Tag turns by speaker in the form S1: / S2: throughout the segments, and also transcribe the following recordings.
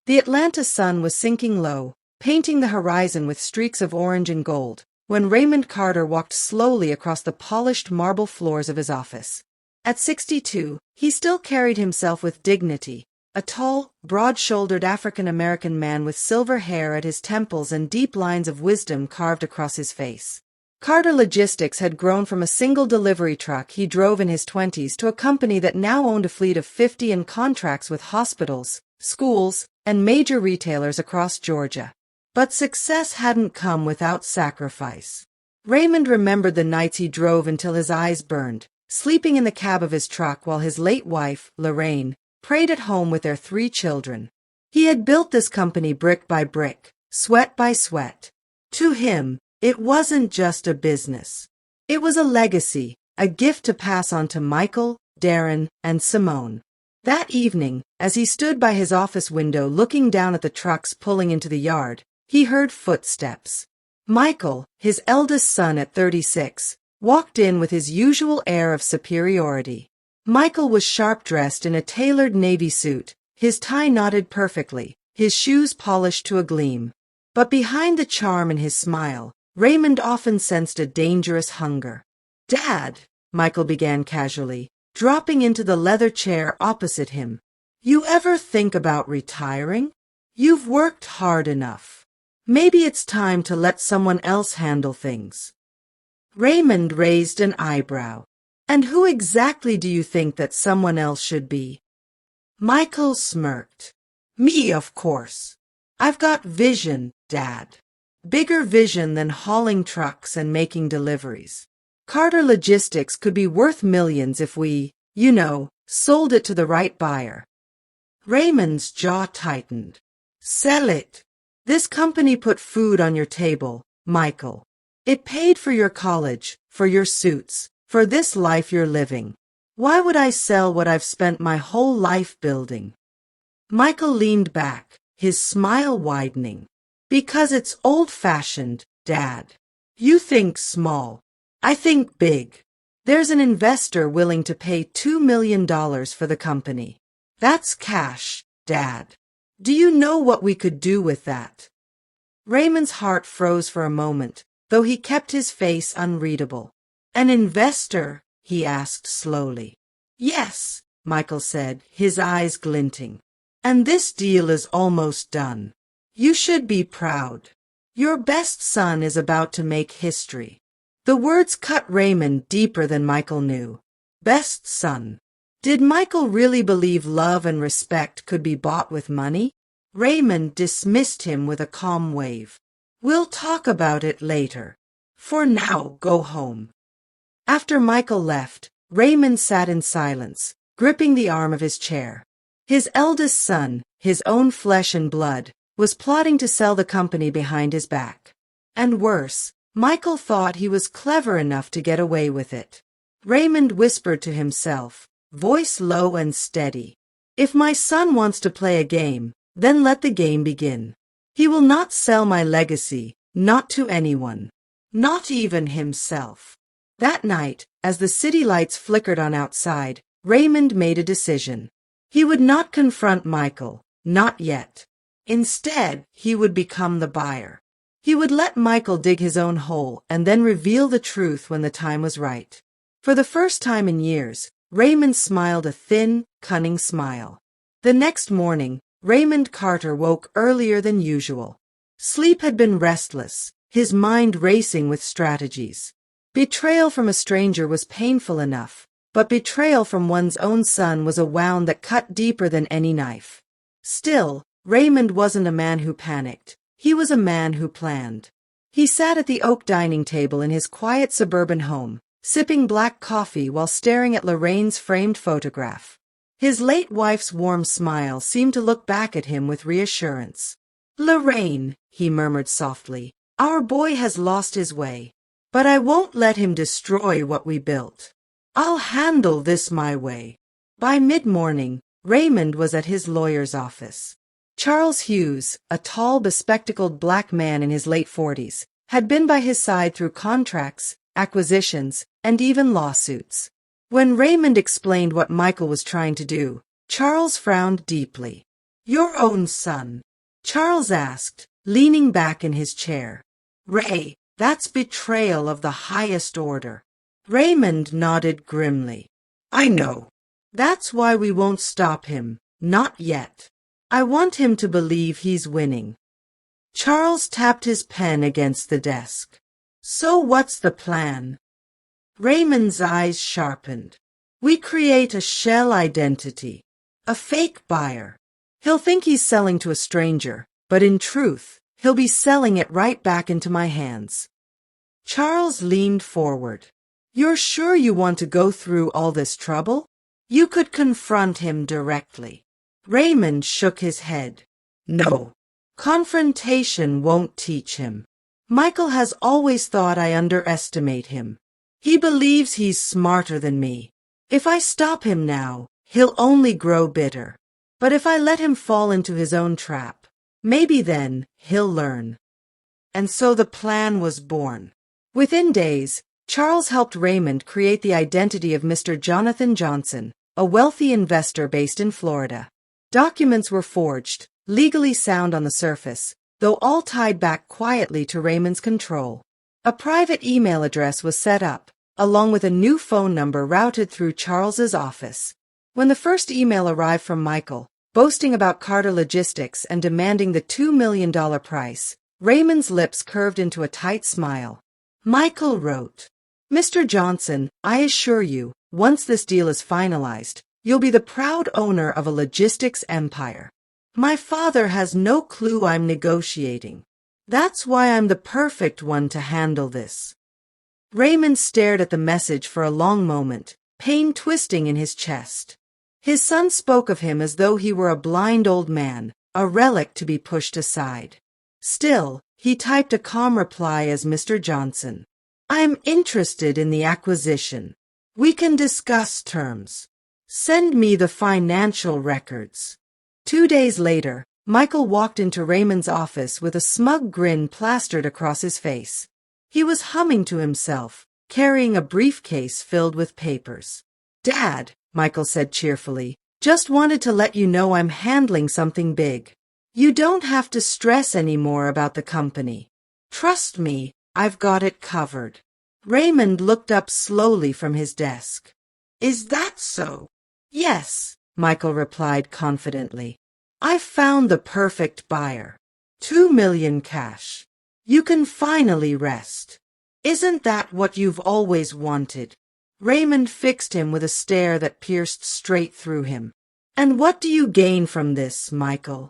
S1: The Atlanta sun was sinking low, painting the horizon with streaks of orange and gold, when Raymond Carter walked slowly across the polished marble floors of his office. At 62, he still carried himself with dignity, a tall, broad-shouldered African-American man with silver hair at his temples and deep lines of wisdom carved across his face. Carter Logistics had grown from a single delivery truck he drove in his 20s to a company that now owned a fleet of 50 and contracts with hospitals, schools, and major retailers across Georgia. But success hadn't come without sacrifice. Raymond remembered the nights he drove until his eyes burned, sleeping in the cab of his truck while his late wife, Lorraine, prayed at home with their 3 children. He had built this company brick by brick, sweat by sweat. To him, it wasn't just a business. It was a legacy, a gift to pass on to Michael, Darren, and Simone. That evening, as he stood by his office window looking down at the trucks pulling into the yard, he heard footsteps. Michael, his eldest son at 36, walked in with his usual air of superiority. Michael was sharp-dressed in a tailored navy suit, his tie knotted perfectly, his shoes polished to a gleam. But behind the charm in his smile, Raymond often sensed a dangerous hunger. "Dad," Michael began casually, dropping into the leather chair opposite him, "you ever think about retiring? You've worked hard enough. Maybe it's time to let someone else handle things." Raymond raised an eyebrow. "And who exactly do you think that someone else should be?" Michael smirked. "Me, of course. I've got vision, Dad. Bigger vision than hauling trucks and making deliveries. Carter Logistics could be worth millions if we, sold it to the right buyer." Raymond's jaw tightened. "Sell it. This company put food on your table, Michael. It paid for your college, for your suits, for this life you're living. Why would I sell what I've spent my whole life building?" Michael leaned back, his smile widening. "Because it's old-fashioned, Dad. You think small. I think big. There's an investor willing to pay $2 million for the company. That's cash, Dad. Do you know what we could do with that?" Raymond's heart froze for a moment, though he kept his face unreadable. "An investor?" he asked slowly. "Yes," Michael said, his eyes glinting. "And this deal is almost done. You should be proud. Your best son is about to make history." The words cut Raymond deeper than Michael knew. Best son. Did Michael really believe love and respect could be bought with money? Raymond dismissed him with a calm wave. "We'll talk about it later. For now, go home." After Michael left, Raymond sat in silence, gripping the arm of his chair. His eldest son, his own flesh and blood, was plotting to sell the company behind his back. And worse, Michael thought he was clever enough to get away with it. Raymond whispered to himself, voice low and steady, "If my son wants to play a game, then let the game begin. He will not sell my legacy, not to anyone, not even himself." That night, as the city lights flickered on outside, Raymond made a decision. He would not confront Michael, not yet. Instead, he would become the buyer. He would let Michael dig his own hole and then reveal the truth when the time was right. For the first time in years, Raymond smiled a thin, cunning smile. The next morning, Raymond Carter woke earlier than usual. Sleep had been restless, his mind racing with strategies. Betrayal from a stranger was painful enough, but betrayal from one's own son was a wound that cut deeper than any knife. Still, Raymond wasn't a man who panicked. He was a man who planned. He sat at the oak dining table in his quiet suburban home, sipping black coffee while staring at Lorraine's framed photograph. His late wife's warm smile seemed to look back at him with reassurance. "Lorraine," he murmured softly, "our boy has lost his way. But I won't let him destroy what we built. I'll handle this my way." By mid-morning, Raymond was at his lawyer's office. Charles Hughes, a tall, bespectacled black man in his late 40s, had been by his side through contracts, acquisitions, and even lawsuits. When Raymond explained what Michael was trying to do, Charles frowned deeply. Your own son? Charles asked, leaning back in his chair. Ray, that's betrayal of the highest order. Raymond nodded grimly. I know. That's why we won't stop him. Not yet. I want him to believe he's winning. Charles tapped his pen against the desk. So what's the plan? Raymond's eyes sharpened. We create a shell identity. A fake buyer. He'll think he's selling to a stranger, but in truth, he'll be selling it right back into my hands. Charles leaned forward. You're sure you want to go through all this trouble? You could confront him directly. Raymond shook his head. No. Confrontation won't teach him. Michael has always thought I underestimate him. He believes he's smarter than me. If I stop him now, he'll only grow bitter. But if I let him fall into his own trap, maybe then he'll learn. And so the plan was born. Within days, Charles helped Raymond create the identity of Mr. Jonathan Johnson, a wealthy investor based in Florida. Documents were forged, legally sound on the surface, though all tied back quietly to Raymond's control. A private email address was set up, along with a new phone number routed through Charles's office. When the first email arrived from Michael, boasting about Carter Logistics and demanding the $2 million price, Raymond's lips curved into a tight smile. Michael wrote, Mr. Johnson, I assure you, once this deal is finalized, you'll be the proud owner of a logistics empire. My father has no clue I'm negotiating. That's why I'm the perfect one to handle this. Raymond stared at the message for a long moment, pain twisting in his chest. His son spoke of him as though he were a blind old man, a relic to be pushed aside. Still, he typed a calm reply as Mr. Johnson. I'm interested in the acquisition. We can discuss terms. Send me the financial records. 2 days later, Michael walked into Raymond's office with a smug grin plastered across his face. He was humming to himself, carrying a briefcase filled with papers. Dad, Michael said cheerfully, just wanted to let you know I'm handling something big. You don't have to stress anymore about the company. Trust me, I've got it covered. Raymond looked up slowly from his desk. Is that so? Yes, Michael replied confidently. I've found the perfect buyer. 2 million cash. You can finally rest. Isn't that what you've always wanted? Raymond fixed him with a stare that pierced straight through him. And what do you gain from this, Michael?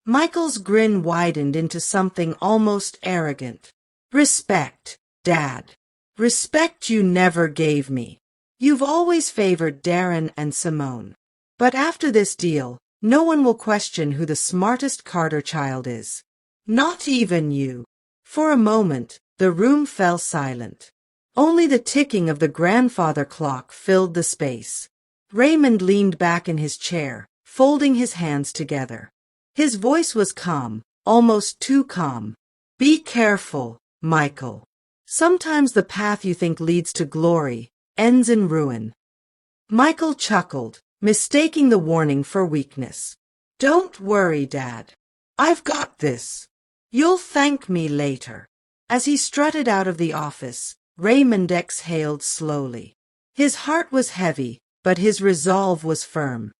S1: Michael's grin widened into something almost arrogant. Respect, Dad. Respect you never gave me. You've always favored Darren and Simone. But after this deal, no one will question who the smartest Carter child is. Not even you. For a moment, the room fell silent. Only the ticking of the grandfather clock filled the space. Raymond leaned back in his chair, folding his hands together. His voice was calm, almost too calm. Be careful, Michael. Sometimes the path you think leads to glory ends in ruin. Michael chuckled, mistaking the warning for weakness. Don't worry, Dad. I've got this. You'll thank me later. As he strutted out of the office, Raymond exhaled slowly. His heart was heavy, but his resolve was firm.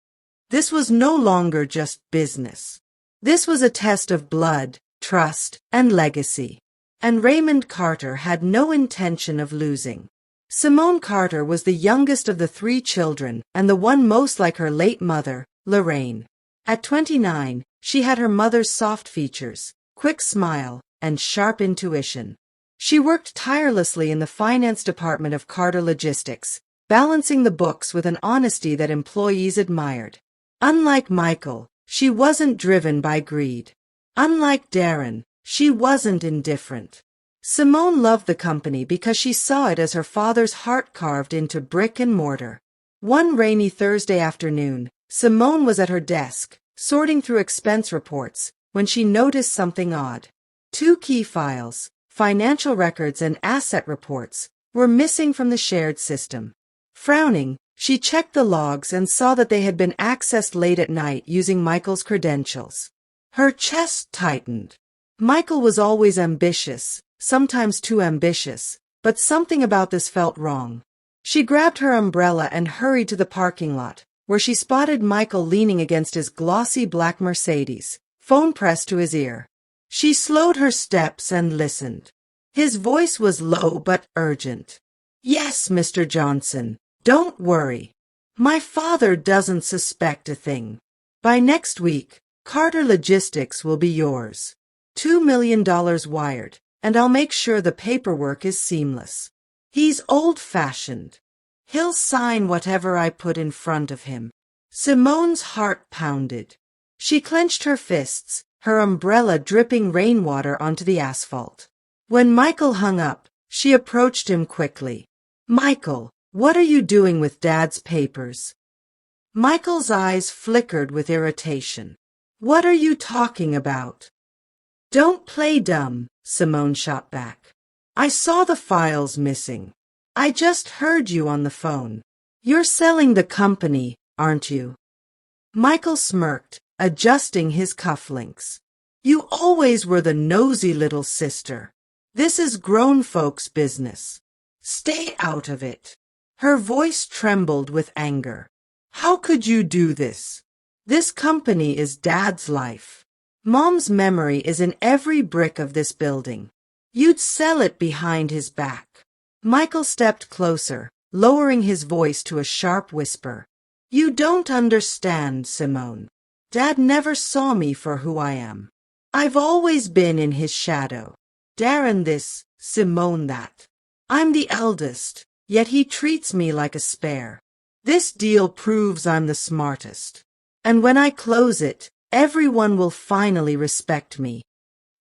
S1: This was no longer just business. This was a test of blood, trust, and legacy. And Raymond Carter had no intention of losing. Simone Carter was the youngest of the 3 children and the one most like her late mother, Lorraine. At 29, she had her mother's soft features, quick smile, and sharp intuition. She worked tirelessly in the finance department of Carter Logistics, balancing the books with an honesty that employees admired. Unlike Michael, she wasn't driven by greed. Unlike Darren, she wasn't indifferent. Simone loved the company because she saw it as her father's heart carved into brick and mortar. One rainy Thursday afternoon, Simone was at her desk, sorting through expense reports, when she noticed something odd. 2 key files, financial records and asset reports, were missing from the shared system. Frowning, She checked the logs and saw that they had been accessed late at night using Michael's credentials. Her chest tightened. Michael was always ambitious, sometimes too ambitious, but something about this felt wrong. She grabbed her umbrella and hurried to the parking lot, where she spotted Michael leaning against his glossy black Mercedes, phone pressed to his ear. She slowed her steps and listened. His voice was low but urgent. "Yes, Mr. Johnson, don't worry. My father doesn't suspect a thing. By next week, Carter Logistics will be yours. $2 million wired, and I'll make sure the paperwork is seamless. He's old-fashioned. He'll sign whatever I put in front of him." Simone's heart pounded. She clenched her fists, her umbrella dripping rainwater onto the asphalt. When Michael hung up, she approached him quickly. "Michael, what are you doing with Dad's papers?" Michael's eyes flickered with irritation. "What are you talking about?" "Don't play dumb," Simone shot back. "I saw the files missing. I just heard you on the phone. You're selling the company, aren't you?" Michael smirked, adjusting his cufflinks. "You always were the nosy little sister. This is grown folks' business. Stay out of it." Her voice trembled with anger. "How could you do this? This company is Dad's life. Mom's memory is in every brick of this building. You'd sell it behind his back." Michael stepped closer, lowering his voice to a sharp whisper. "You don't understand, Simone. Dad never saw me for who I am. I've always been in his shadow. Darren this, Simone that. I'm the eldest, yet he treats me like a spare. This deal proves I'm the smartest. And when I close it, everyone will finally respect me."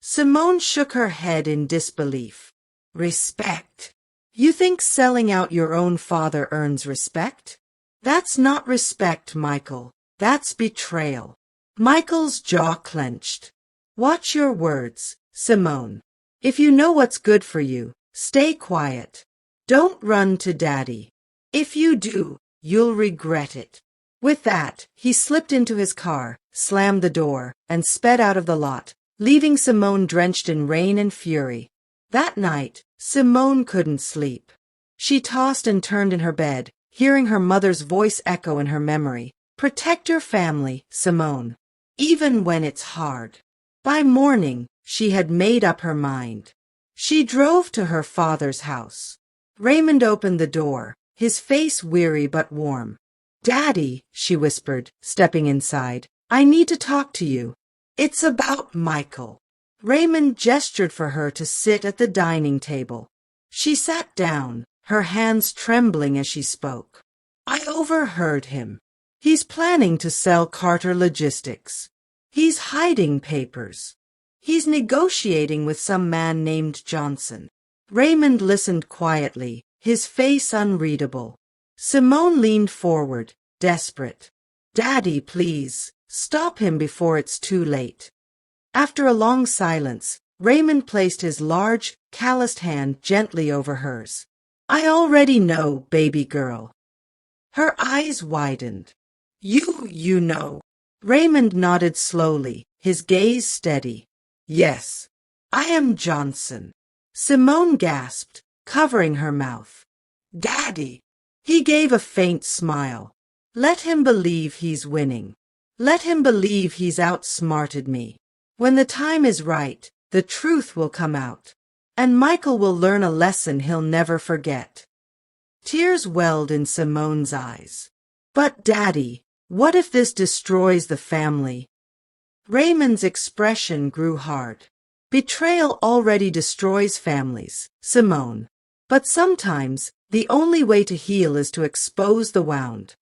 S1: Simone shook her head in disbelief. "Respect? You think selling out your own father earns respect? That's not respect, Michael. That's betrayal." Michael's jaw clenched. "Watch your words, Simone. If you know what's good for you, stay quiet. Don't run to Daddy. If you do, you'll regret it." With that, he slipped into his car, slammed the door, and sped out of the lot, leaving Simone drenched in rain and fury. That night, Simone couldn't sleep. She tossed and turned in her bed, hearing her mother's voice echo in her memory. "Protect your family, Simone, even when it's hard." By morning, she had made up her mind. She drove to her father's house. Raymond opened the door, his face weary but warm. "Daddy," she whispered, stepping inside, "I need to talk to you. It's about Michael." Raymond gestured for her to sit at the dining table. She sat down, her hands trembling as she spoke. "I overheard him. He's planning to sell Carter Logistics. He's hiding papers. He's negotiating with some man named Johnson." Raymond listened quietly, his face unreadable. Simone leaned forward, desperate. "Daddy, please, stop him before it's too late." After a long silence, Raymond placed his large, calloused hand gently over hers. "I already know, baby girl." Her eyes widened. You know." Raymond nodded slowly, his gaze steady. "Yes, I am Johnson." Simone gasped, covering her mouth. "Daddy!" He gave a faint smile. "Let him believe he's winning. Let him believe he's outsmarted me. When the time is right, the truth will come out, and Michael will learn a lesson he'll never forget." Tears welled in Simone's eyes. "But Daddy, what if this destroys the family?" Raymond's expression grew hard. "Betrayal already destroys families, Simone. But sometimes, the only way to heal is to expose the wound."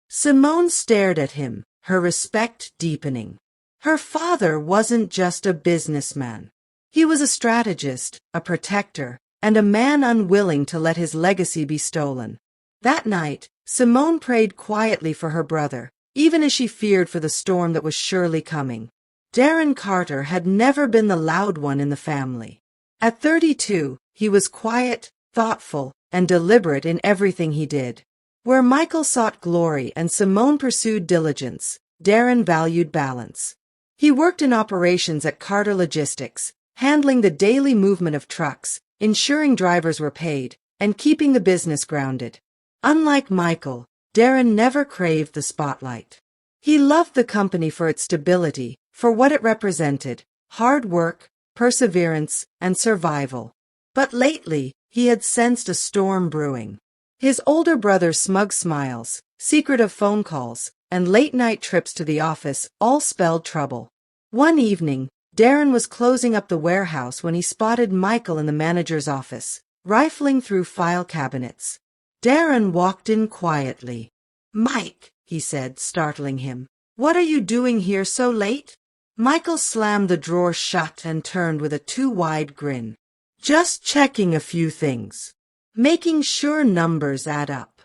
S1: Simone stared at him, her respect deepening. Her father wasn't just a businessman. He was a strategist, a protector, and a man unwilling to let his legacy be stolen. That night, Simone prayed quietly for her brother, even as she feared for the storm that was surely coming. Darren Carter had never been the loud one in the family. At 32, he was quiet, thoughtful, and deliberate in everything he did. Where Michael sought glory and Simone pursued diligence, Darren valued balance. He worked in operations at Carter Logistics, handling the daily movement of trucks, ensuring drivers were paid, and keeping the business grounded. Unlike Michael, Darren never craved the spotlight. He loved the company for its stability, for what it represented: hard work, perseverance, and survival. But lately, he had sensed a storm brewing. His older brother's smug smiles, secretive phone calls, and late-night trips to the office all spelled trouble. One evening, Darren was closing up the warehouse when he spotted Michael in the manager's office, rifling through file cabinets. Darren walked in quietly. "Mike," he said, startling him, "what are you doing here so late?" Michael slammed the drawer shut and turned with a too-wide grin. "Just checking a few things. Making sure numbers add up."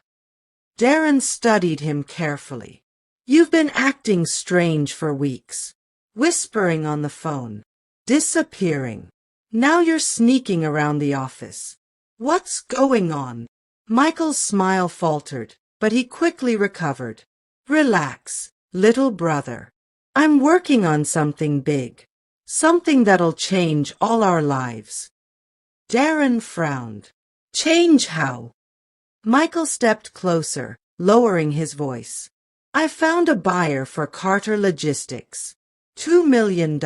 S1: Darren studied him carefully. "You've been acting strange for weeks. Whispering on the phone. Disappearing. Now you're sneaking around the office. What's going on?" Michael's smile faltered, but he quickly recovered. "Relax, little brother. I'm working on something big. Something that'll change all our lives." Darren frowned. "Change how?" Michael stepped closer, lowering his voice. "I found a buyer for Carter Logistics. $2 million.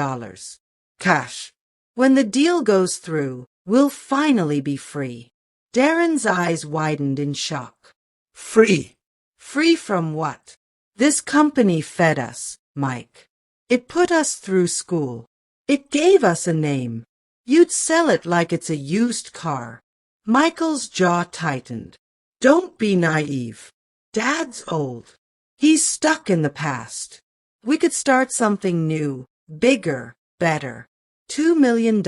S1: Cash. When the deal goes through, we'll finally be free." Darren's eyes widened in shock. "Free? Free from what?" "This company fed us, Mike. It put us through school. It gave us a name. You'd sell it like it's a used car." Michael's jaw tightened. "Don't be naive. Dad's old. He's stuck in the past. We could start something new, bigger, better. $2 million,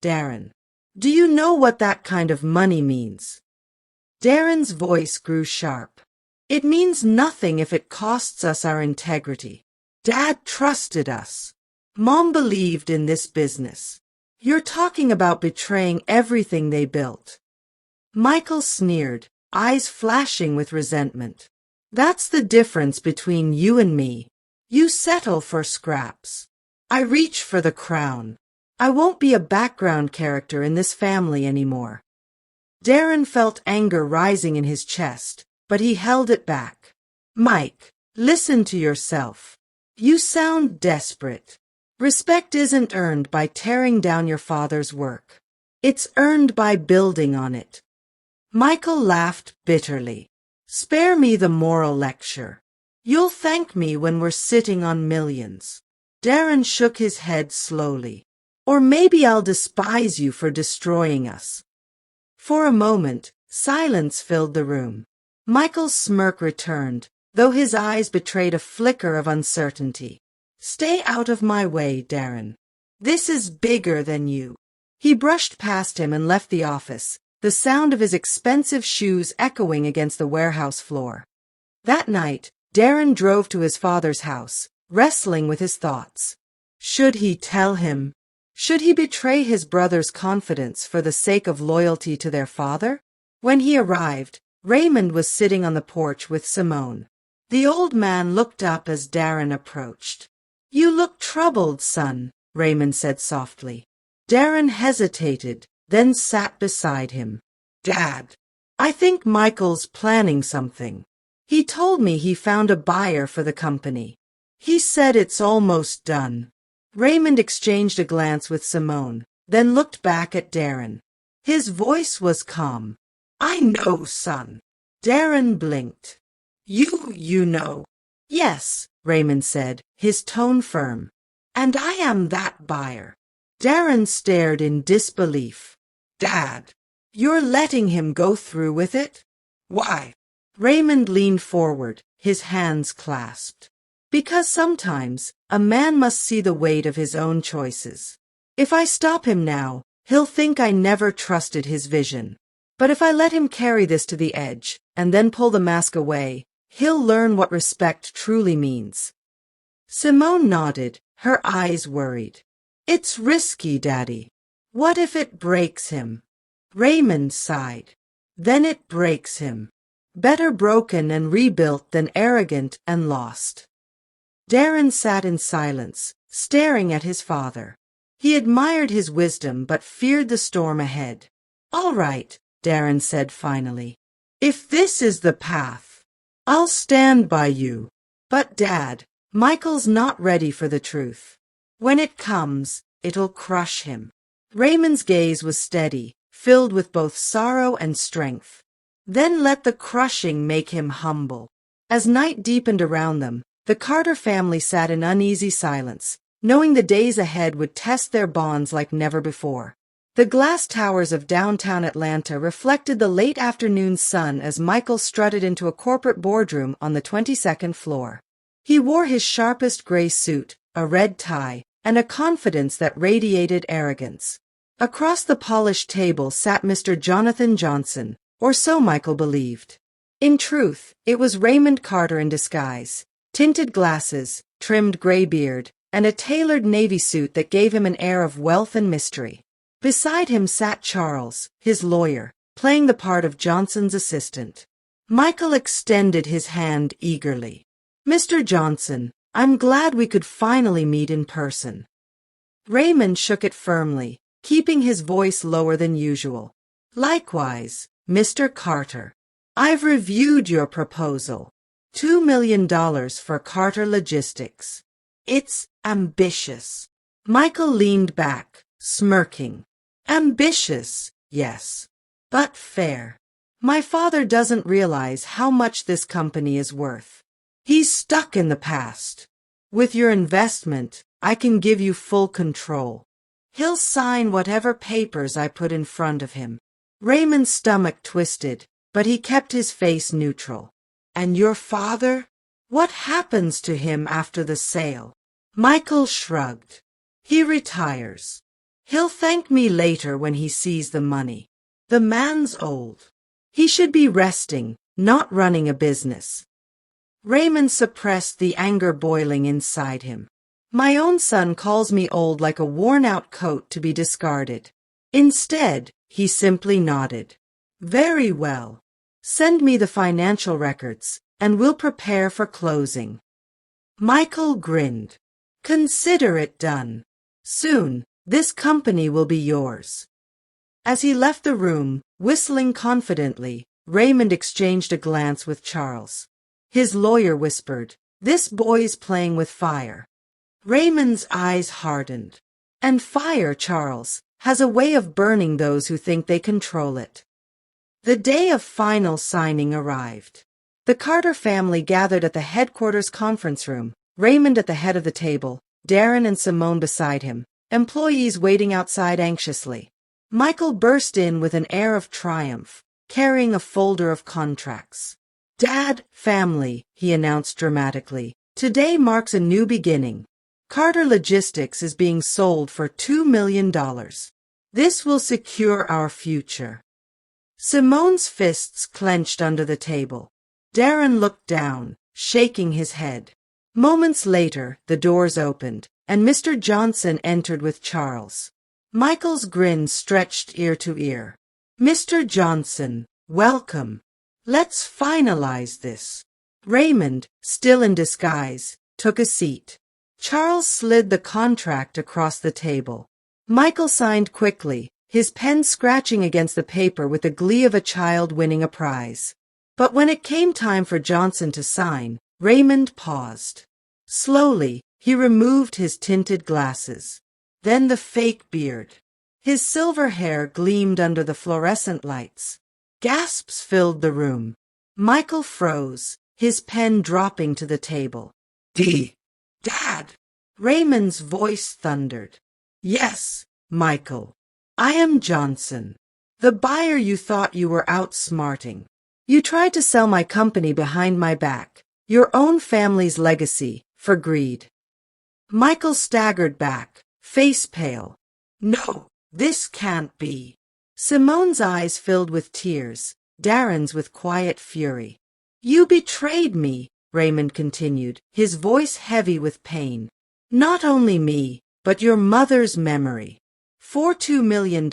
S1: Darren. Do you know what that kind of money means?" Darren's voice grew sharp. "It means nothing if it costs us our integrity. Dad trusted us. Mom believed in this business. You're talking about betraying everything they built." Michael sneered, eyes flashing with resentment. "That's the difference between you and me. You settle for scraps. I reach for the crown. I won't be a background character in this family anymore." Darren felt anger rising in his chest, but he held it back. "Mike, listen to yourself. You sound desperate. Respect isn't earned by tearing down your father's work. It's earned by building on it." Michael laughed bitterly. "Spare me the moral lecture. You'll thank me when we're sitting on millions." Darren shook his head slowly. "Or maybe I'll despise you for destroying us." For a moment, silence filled the room. Michael's smirk returned, though his eyes betrayed a flicker of uncertainty. "Stay out of my way, Darren. This is bigger than you." He brushed past him and left the office, the sound of his expensive shoes echoing against the warehouse floor. That night, Darren drove to his father's house, wrestling with his thoughts. Should he tell him? Should he betray his brother's confidence for the sake of loyalty to their father? When he arrived, Raymond was sitting on the porch with Simone. The old man looked up as Darren approached. "You look troubled, son," Raymond said softly. Darren hesitated, then sat beside him. "Dad, I think Michael's planning something. He told me he found a buyer for the company. He said it's almost done." Raymond exchanged a glance with Simone, then looked back at Darren. His voice was calm. "I know, son." Darren blinked. You know." "Yes," Raymond said, his tone firm. "And I am that buyer." Darren stared in disbelief. "Dad, you're letting him go through with it? Why?" Raymond leaned forward, his hands clasped. "Because sometimes a man must see the weight of his own choices. If I stop him now, he'll think I never trusted his vision. But if I let him carry this to the edge and then pull the mask away, he'll learn what respect truly means." Simone nodded, her eyes worried. "It's risky, Daddy. What if it breaks him?" Raymond sighed. "Then it breaks him. Better broken and rebuilt than arrogant and lost. Darren sat in silence, staring at his father. He admired his wisdom but feared the storm ahead. "All right," Darren said finally. "If this is the path, I'll stand by you." "But Dad, Michael's not ready for the truth. When it comes, it'll crush him." Raymond's gaze was steady, filled with both sorrow and strength. "Then let the crushing make him humble." As night deepened around them, the Carter family sat in uneasy silence, knowing the days ahead would test their bonds like never before. The glass towers of downtown Atlanta reflected the late afternoon sun as Michael strutted into a corporate boardroom on the 22nd floor. He wore his sharpest gray suit, a red tie, and a confidence that radiated arrogance. Across the polished table sat Mr. Jonathan Johnson, or so Michael believed. In truth, it was Raymond Carter in disguise. Tinted glasses, trimmed gray beard, and a tailored navy suit that gave him an air of wealth and mystery. Beside him sat Charles, his lawyer, playing the part of Johnson's assistant. Michael extended his hand eagerly. "Mr. Johnson, I'm glad we could finally meet in person." Raymond shook it firmly, keeping his voice lower than usual. "Likewise, Mr. Carter. I've reviewed your proposal. $2 million for Carter Logistics. It's ambitious." Michael leaned back, smirking. "Ambitious, yes, but fair. My father doesn't realize how much this company is worth. He's stuck in the past. With your investment, I can give you full control. He'll sign whatever papers I put in front of him." Raymond's stomach twisted, but he kept his face neutral. "And your father? What happens to him after the sale?" Michael shrugged. "He retires. He'll thank me later when he sees the money. The man's old. He should be resting, not running a business." Raymond suppressed the anger boiling inside him. "My own son calls me old like a worn-out coat to be discarded." Instead, he simply nodded. "Very well. Send me the financial records, and we'll prepare for closing." Michael grinned. "Consider it done. Soon, this company will be yours." As he left the room, whistling confidently, Raymond exchanged a glance with Charles. His lawyer whispered, "This boy's playing with fire." Raymond's eyes hardened. "And fire, Charles, has a way of burning those who think they control it." The day of final signing arrived. The Carter family gathered at the headquarters conference room, Raymond at the head of the table, Darren and Simone beside him, employees waiting outside anxiously. Michael burst in with an air of triumph, carrying a folder of contracts. "Dad, family," he announced dramatically, "today marks a new beginning. Carter Logistics is being sold for $2 million. This will secure our future." Simone's fists clenched under the table. Darren looked down, shaking his head. Moments later, the doors opened, and Mr. Johnson entered with Charles. Michael's grin stretched ear to ear. "Mr. Johnson, welcome. Let's finalize this." Raymond, still in disguise, took a seat. Charles slid the contract across the table. Michael signed quickly, his pen scratching against the paper with the glee of a child winning a prize. But when it came time for Johnson to sign, Raymond paused. Slowly, he removed his tinted glasses. Then the fake beard. His silver hair gleamed under the fluorescent lights. Gasps filled the room. Michael froze, his pen dropping to the table. Dad! Raymond's voice thundered. "Yes, Michael. I am Johnson, the buyer you thought you were outsmarting. You tried to sell my company behind my back, your own family's legacy, for greed." Michael staggered back, face pale. "No, this can't be." Simone's eyes filled with tears, Darren's with quiet fury. "You betrayed me," Raymond continued, his voice heavy with pain. "Not only me, but your mother's memory. For $2 million,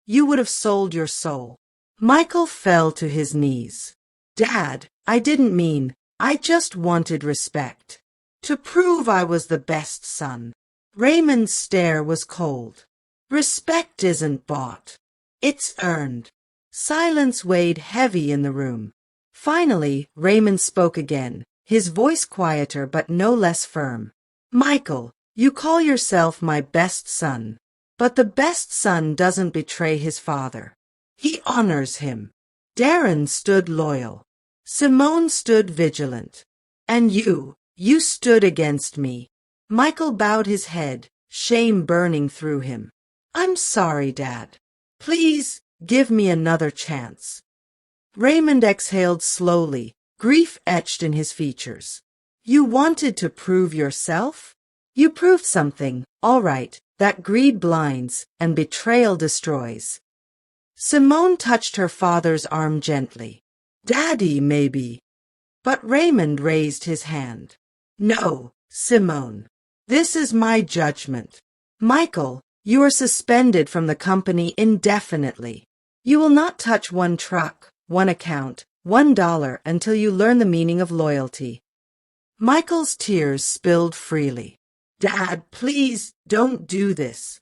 S1: you would have sold your soul." Michael fell to his knees. Dad, I didn't mean, I just wanted respect. To prove I was the best son. Raymond's stare was cold. Respect isn't bought. It's earned. Silence weighed heavy in the room. Finally, Raymond spoke again, his voice quieter but no less firm. Michael, you call yourself my best son. But the best son doesn't betray his father. He honors him. Darren stood loyal. Simone stood vigilant. And you stood against me. Michael bowed his head, shame burning through him. I'm sorry, Dad. Please, give me another chance. Raymond exhaled slowly, grief etched in his features. You wanted to prove yourself? You proved something, all right, that greed blinds and betrayal destroys. Simone touched her father's arm gently. Daddy, maybe. But Raymond raised his hand. No, Simone. This is my judgment. Michael, you are suspended from the company indefinitely. You will not touch one truck, one account, $1 until you learn the meaning of loyalty. Michael's tears spilled freely. Dad, please, don't do this.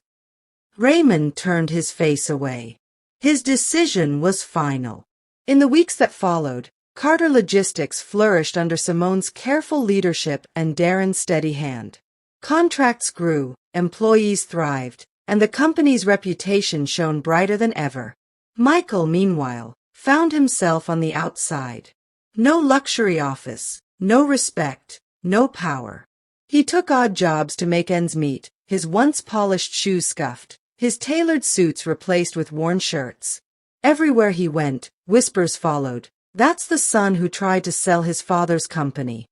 S1: Raymond turned his face away. His decision was final. In the weeks that followed, Carter Logistics flourished under Simone's careful leadership and Darren's steady hand. Contracts grew, employees thrived, and the company's reputation shone brighter than ever. Michael, meanwhile, found himself on the outside. No luxury office, no respect, no power. He took odd jobs to make ends meet, his once polished shoes scuffed, his tailored suits replaced with worn shirts. Everywhere he went, whispers followed. That's the son who tried to sell his father's company.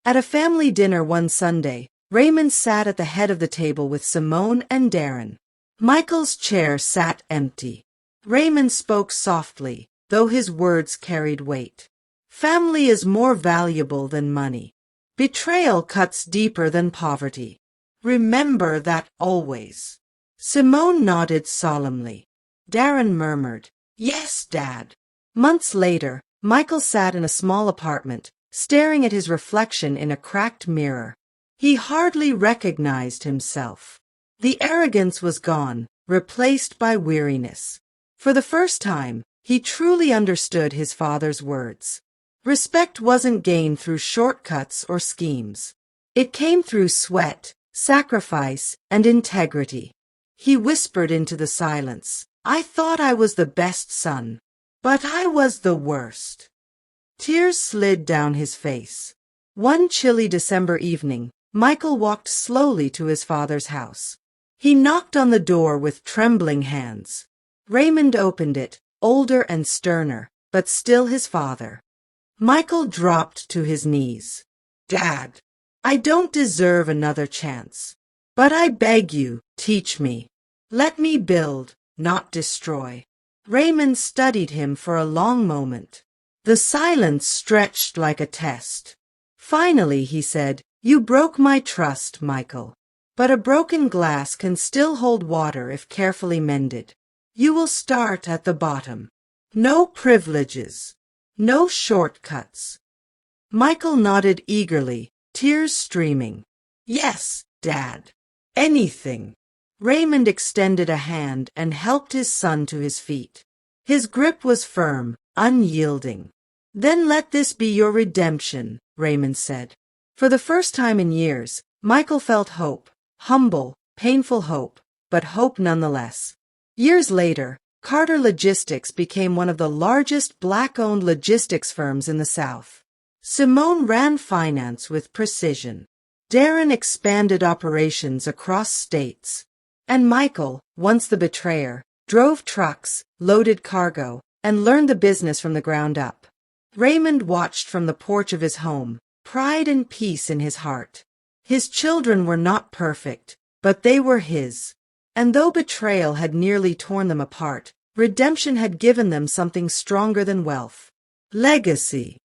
S1: At a family dinner one Sunday, Raymond sat at the head of the table with Simone and Darren. Michael's chair sat empty. Raymond spoke softly, though his words carried weight. Family is more valuable than money. Betrayal cuts deeper than poverty. Remember that always. Simone nodded solemnly. Darren murmured, Yes, Dad. Months later, Michael sat in a small apartment, staring at his reflection in a cracked mirror. He hardly recognized himself. The arrogance was gone, replaced by weariness. For the first time, he truly understood his father's words. Respect wasn't gained through shortcuts or schemes. It came through sweat, sacrifice, and integrity. He whispered into the silence, I thought I was the best son, but I was the worst. Tears slid down his face. One chilly December evening, Michael walked slowly to his father's house. He knocked on the door with trembling hands. Raymond opened it, older and sterner, but still his father. Michael dropped to his knees. Dad, I don't deserve another chance. But I beg you, teach me. Let me build, not destroy. Raymond studied him for a long moment. The silence stretched like a test. Finally, he said, You broke my trust, Michael. But a broken glass can still hold water if carefully mended. You will start at the bottom. No privileges. No shortcuts. Michael nodded eagerly, tears streaming. Yes, Dad. Anything. Raymond extended a hand and helped his son to his feet. His grip was firm, unyielding. Then let this be your redemption, Raymond said. For the first time in years, Michael felt hope. Humble, painful hope, but hope nonetheless. Years later, Carter Logistics became one of the largest black-owned logistics firms in the South. Simone ran finance with precision. Darren expanded operations across states. And Michael, once the betrayer, drove trucks, loaded cargo, and learned the business from the ground up. Raymond watched from the porch of his home, pride and peace in his heart. His children were not perfect, but they were his. And though betrayal had nearly torn them apart, redemption had given them something stronger than wealth. Legacy.